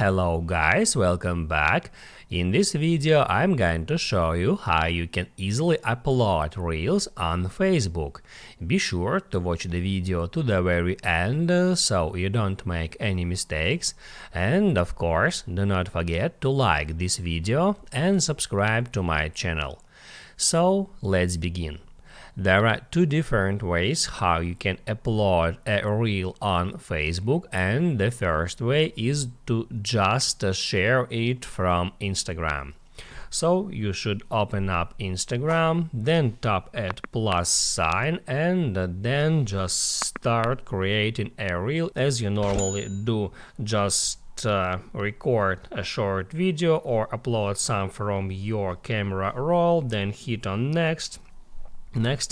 Hello guys, welcome back. In this video I'm going to show you how you can easily upload Reels on Facebook. Be sure to watch the video to the very end so you don't make any mistakes, and of course do not forget to like this video and subscribe to my channel. So let's begin. There are two different ways how you can upload a reel on Facebook, and the first way is to just share it from Instagram. So you should open up Instagram, then tap at plus sign, and then just start creating a reel as you normally do. Just record a short video or upload some from your camera roll, then hit on next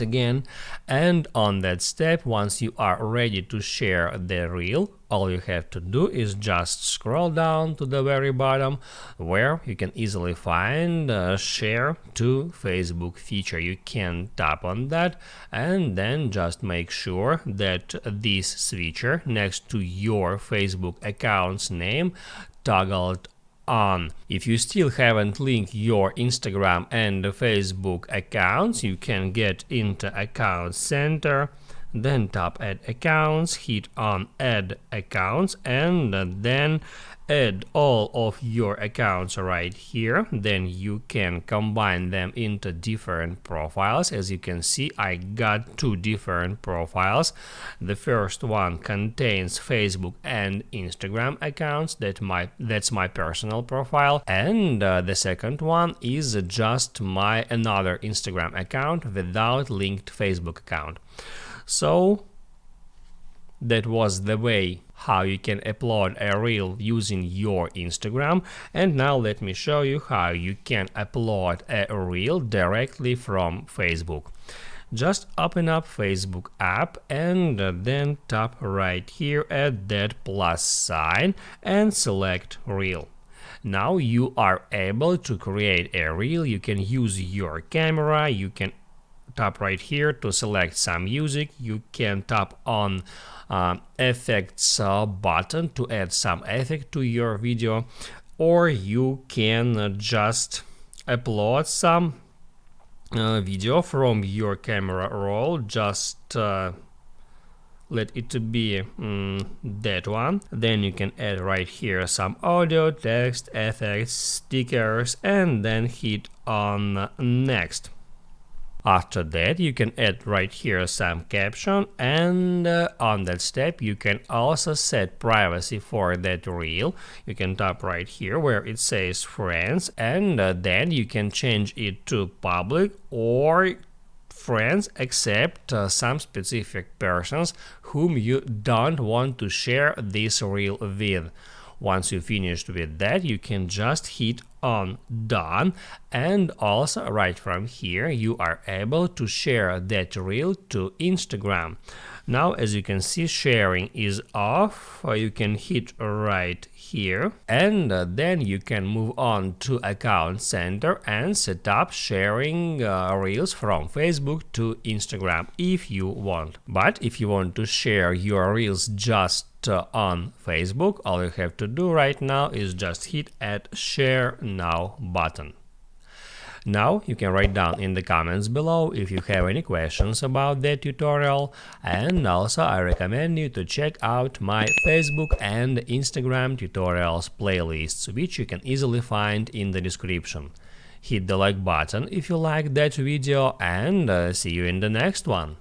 again, and on that step, once you are ready to share the reel, all you have to do is just scroll down to the very bottom where you can easily find share to Facebook feature. You can tap on that and then just make sure that this switcher next to your Facebook account's name toggled on. If you still haven't linked your Instagram and Facebook accounts, you can get into Account Center, then tap at Accounts, hit on Add Accounts, and then add all of your accounts right here. Then you can combine them into different profiles. As you can see, I got two different profiles. The first one contains Facebook and Instagram accounts. That's my personal profile, and the second one is just my another Instagram account without linked Facebook account. So that was the way how you can upload a reel using your Instagram, and now let me show you how you can upload a reel directly from Facebook. Just open up Facebook app and then tap right here at that plus sign and select reel. Now you are able to create a reel. You can use your camera, you can tap right here to select some music, you can tap on effects button to add some effect to your video, or you can just upload some video from your camera roll. Just let it be that one. Then you can add right here some audio, text, effects, stickers, and then hit on next. After that, you can add right here some caption, and on that step you can also set privacy for that reel. You can tap right here where it says friends, and then you can change it to public or friends except some specific persons whom you don't want to share this reel with. Once you finished with that, you can just hit on done, and also right from here you are able to share that reel to Instagram. Now as you can see, sharing is off. You can hit right here, and then you can move on to Account Center and set up sharing reels from Facebook to Instagram if you want. But if you want to share your reels just on Facebook, all you have to do right now is just hit at Share Now button. Now you can write down in the comments below if you have any questions about that tutorial, and also I recommend you to check out my Facebook and Instagram tutorials playlists, which you can easily find in the description. Hit the like button if you like that video, and see you in the next one.